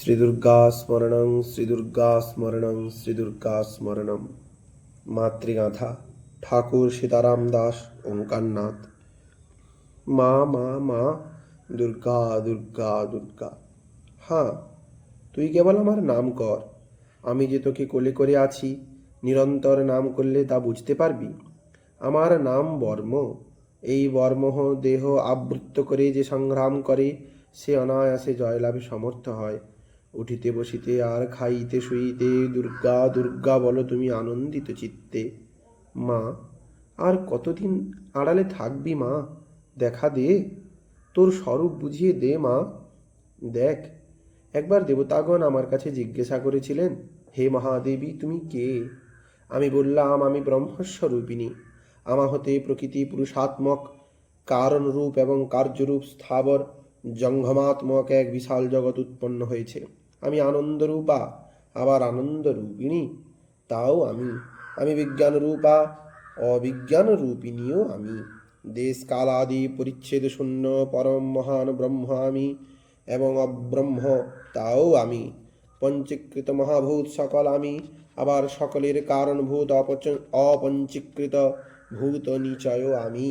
শ্রীদুর্গা স্মরণং শ্রীদুর্গা স্মরণং শ্রীদুর্গা স্মরণম। মাতৃগাথা, ঠাকুর সীতারাম দাস, ওঙ্কারনাথ। মা মা মা, দুর্গা দুর্গা দুর্গা। হ্যাঁ, তুই কেবল আমার নাম কর। আমি যে তোকে কোলে করে আছি, নিরন্তর নাম করলে তা বুঝতে পারবি। আমার নাম বর্ম। এই বর্মহ দেহ আবৃত্ত করে যে সংগ্রাম করে, সে অনায়াসে জয়লাভে সমর্থ হয়। উঠিতে বসিতে আর খাইতে শুইতে দুর্গা দুর্গা বলো তুমি আনন্দিত চিত্তে। মা, আর কতদিন আড়ালে থাকবি মা? দেখা দে, তোর স্বরূপ বুঝিয়ে দে মা। দেখ, একবার দেবতাগণ আমার কাছে জিজ্ঞাসা করেছিলেন, হে মহাদেবী তুমি কে? আমি বললাম, আমি ব্রহ্মস্বরূপিণী। আমা হতে প্রকৃতি পুরুষাত্মক কারণরূপ এবং কার্যরূপ স্থাবর জঙ্গমাত্মক এক বিশাল জগৎ উৎপন্ন হয়েছে। আমি আনন্দরূপা, আবার আনন্দরূপিণী, তাও আমি। আমি বিজ্ঞানরূপা, অবিজ্ঞানরূপিণীও আমি। দেশ কাল আদি পরিচ্ছেদ শূন্য পরম মহান ব্রহ্ম আমি, এবং অব্রহ্ম, তাও আমি। পঞ্চীকৃত মহাভূত সকল আমি, আবার সকলের কারণভূত অপঞ্চীকৃত ভূত নিচয়ও আমি।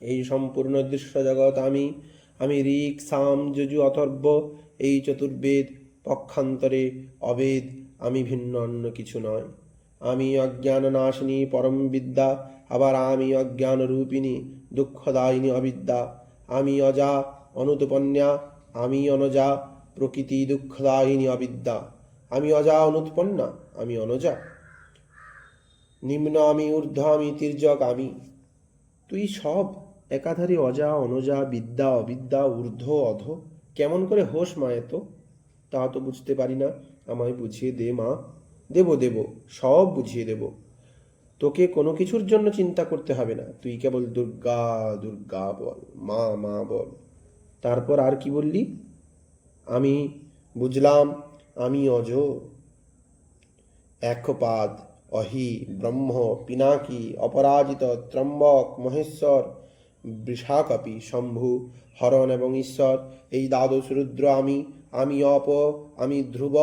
এই সম্পূর্ণ দৃশ্য জগৎ আমি। আমি ঋক সাম যজু অথর্ব, এই চতুর্বেদ পক্ষান্তরে অবেদ। আমি ভিন্ন অন্য কিছু নয়। আমি অজ্ঞান নাশিনী পরম বিদ্যা, আবার আমি অজ্ঞান রূপিণী দুঃখদায়িনী অবিদ্যা। আমি অজা অনুৎপন্না, আমি অনজা প্রকৃতি দুঃখদায়িনী অবিদ্যা। আমি অজা অনুৎপন্না, আমি অনজা। নিম্ন আমি, ঊর্ধ্ব আমি, তির্যক আমি। তুই সব একাধারে অজা অনজা, বিদ্যা অবিদ্যা, ঊর্ধ্ব অধ, কেমন করে হোস মা এত? তা তো বুঝতে পারি না, আমায় বুঝিয়ে দে মা। দেব দেব, সব বুঝিয়ে দেব। তোকে কোনো কিছুর জন্য চিন্তা করতে হবে না, তুই কেবল দুর্গা দুর্গা বল, মা মা বল। তারপর আর কি বললি? আমি বুঝলাম, আমি অজ, একপাদ, অহি, ব্রহ্ম, পিনাকি, অপরাজিত, ত্রম্বক, মহেশ্বর, বৃষাকপি, শম্ভু, হরণ এবং ঈশ্বর, এই দ্বাদশ রুদ্র আমি। আমি অপ, আমি ধ্রুব,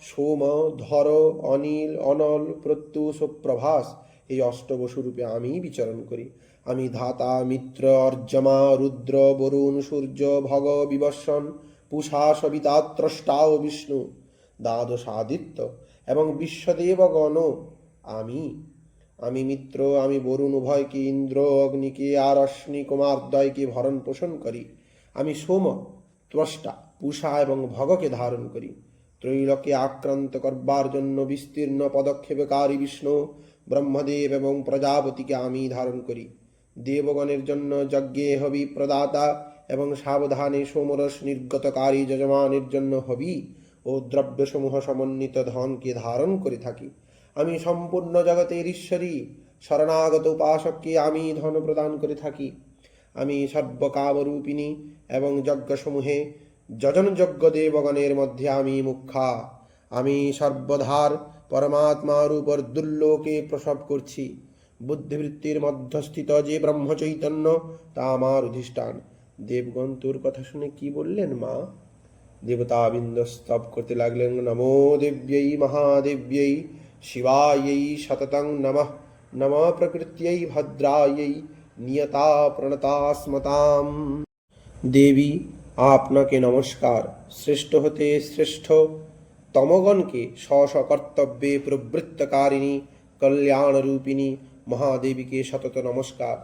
সোম, ধর, অনিল, অনল, প্রত্যুষ ও প্রভাস, এই অষ্টবসুরূপে আমি বিচরণ করি। আমি ধাতা, মিত্র, অর্যমা, রুদ্র, বরুণ, সূর্য, ভগ, বিবস্বন, পূষা, সবিতা, ত্রষ্টা ও বিষ্ণু, দ্বাদশ আদিত্য এবং বিশ্বদেবগণ আমি। আমি মিত্র, আমি বরুণ উভয়কে, ইন্দ্র অগ্নিকে আর অশ্বিনী কুমারদ্বয়কে ভরণ পোষণ করি। আমি সোম, ত্বষ্টা, পূষা এবং ভগকে ধারণ করি। ত্রৈলোকে আক্রান্ত করবার জন্য বিস্তীর্ণ পদক্ষেপকারী বিষ্ণু, ব্রহ্মদেব এবং প্রজাপতিকে আমি ধারণ করি। দেবগণের জন্য যজ্ঞে হবি প্রদাতা এবং সাবধানে সোমরস নির্গতকারী যজমানের জন্য হবি ও দ্রব্যসমূহ সমন্বিত ধনকে ধারণ করে থাকি। আমি সম্পূর্ণ জগতের ঈশ্বরী, শরণাগত উপাসককে আমি ধন প্রদান করে থাকি। আমি সর্বকামরূপিণী এবং যজ্ঞসমূহে যজনযজ্ঞ দেবগণের মধ্যে আমি মুখ্যা। আমি সর্বধার পরমাত্মার উপর দুর্লোকে প্রসব করছি। বুদ্ধিবৃত্তির মধ্যস্থিত যে ব্রহ্মচৈতন্য, তা আমার অধিষ্ঠান। দেবগণ তোর কথা শুনে কি বললেন মা? দেবতাবৃন্দ স্তব করতে লাগলেন, নমো দেব্যৈ মহাদেব্যৈ শিবাयै সততং নমঃ, নমঃ প্রকৃত্যৈ ভদ্রাयै নিয়তা প্রণতাস্মতাম। দেবী, আপনাকে নমস্কার। শ্রেষ্ঠ হতে শ্রেষ্ঠ তমগণকে স্ব কর্তব্যে প্রবৃত্তকারিণী কল্যাণরূপিণী মহাদেবীকে শতত নমস্কার।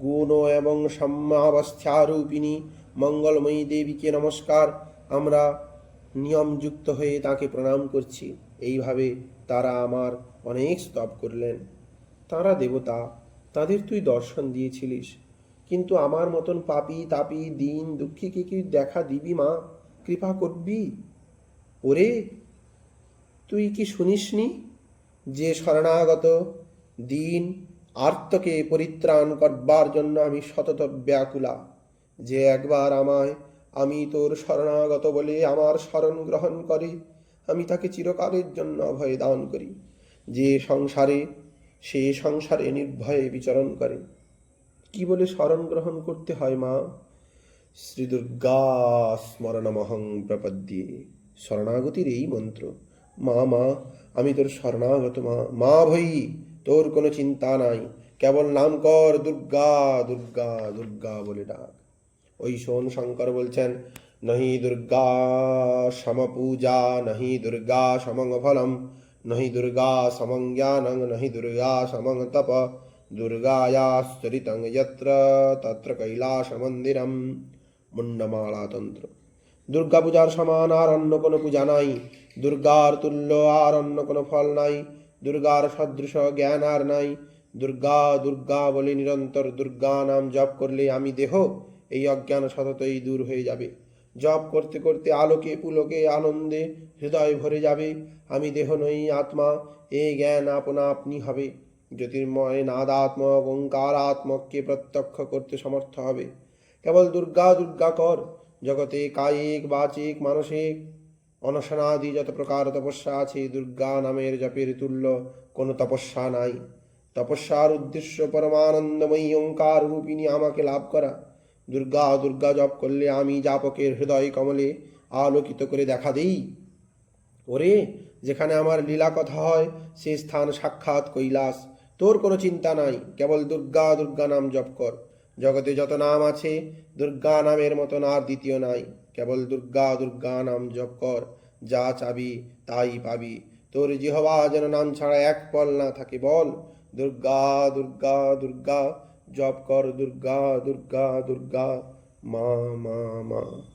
গুণ এবং সাম্যাবস্থারূপিণী মঙ্গলময়ী দেবীকে নমস্কার। আমরা নিয়মযুক্ত হয়ে তাকে প্রণাম করছি। এইভাবে তারা আমার অনেক স্তব করলেন। তারা দেবতা, তাদের তুই দর্শন দিয়েছিলিস, কিন্তু আমার মতন পাপী তাপী দীন দুঃখীকে কি দেখা দিবি মা? কৃপা করবি? ওরে, তুই কি শুনিসনি যে শরণাগত দীন আর্তকে পরিত্রাণ করবার জন্য আমি সতত ব্যাকুলা। যে একবার আমায়, আমি তোর শরণাগত বলে আমার শরণ গ্রহণ করে, আমি তাকে চিরকালের জন্য অভয় দান করি। যে সংসারে, সে সংসারে নির্ভয়ে বিচরণ করে। কি বলে শরণ গ্রহণ করতে হয় মা? শ্রী দুর্গা স্মরণমহং প্রপদ্যে। শরণাগতির এই মন্ত্র। মা মা আমি তোর শরণাগত মা, মা ভই তোর কোনো চিন্তা নাই, কেবল নাম কর দুর্গা দুর্গা দুর্গা বলে ডাক। ওই শোন শঙ্কর বলছেন, নহি দুর্গা সমপূজা, নহি দুর্গা সমং ফলম, নহি দুর্গা সমং জ্ঞানং, নহি দুর্গা সমং তপ, দুর্গায়াশ্চরিতং যত্র তত্র কৈলাস মন্দিরম। মুন্ডমালা তন্ত্র। দুর্গা পূজার সমান আর অন্য কোনো পূজা নাই, দুর্গার তুল্য আর অন্য কোনো ফল নাই, দুর্গার সদৃশ জ্ঞান আর নাই। দুর্গা দুর্গা বলে নিরন্তর দুর্গা নাম জপ করলে আমি দেহ, এই অজ্ঞান সততই দূর হয়ে যাবে। জপ করতে করতে আলোকে পুলকে আনন্দে হৃদয় ভরে যাবে। আমি দেহ নই, আত্মা, এই জ্ঞান আপনা আপনি হবে। জ্যোতির্ময় নাদাত্মক ওঙ্কারাত্মককে প্রত্যক্ষ করতে সমর্থ হবে। কেবল দুর্গা দুর্গা কর। জগতে কায়িক বাচিক মানসিক অনশনাদি যত প্রকার তপস্যা আছে, দুর্গা নামের জপের তুল্য কোনো তপস্যা নাই। তপস্যার উদ্দেশ্য পরমানন্দময়ী ওঙ্কার রূপিণী আমাকে লাভ করা। দুর্গা দুর্গা জপ করলে আমি যাপকের হৃদয় কমলে আলোকিত করে দেখা দেই। ওরে, যেখানে আমার লীলা কথা হয় সে স্থান সাক্ষাৎ কৈলাস। তোর কোনো চিন্তা নাই, কেবল দুর্গা দুর্গা নাম জপ কর। জগতে যত নাম আছে দুর্গা নামের মতন আর দ্বিতীয় নাই। কেবল দুর্গা দুর্গা নাম জপ কর, যা চাবি তাই পাবি। তোর জিহ্বা যেন নাম ছাড়া এক পল না থাকে। বল দুর্গা দুর্গা দুর্গা, জপ কর দুর্গা দুর্গা দুর্গা, মা মা মা।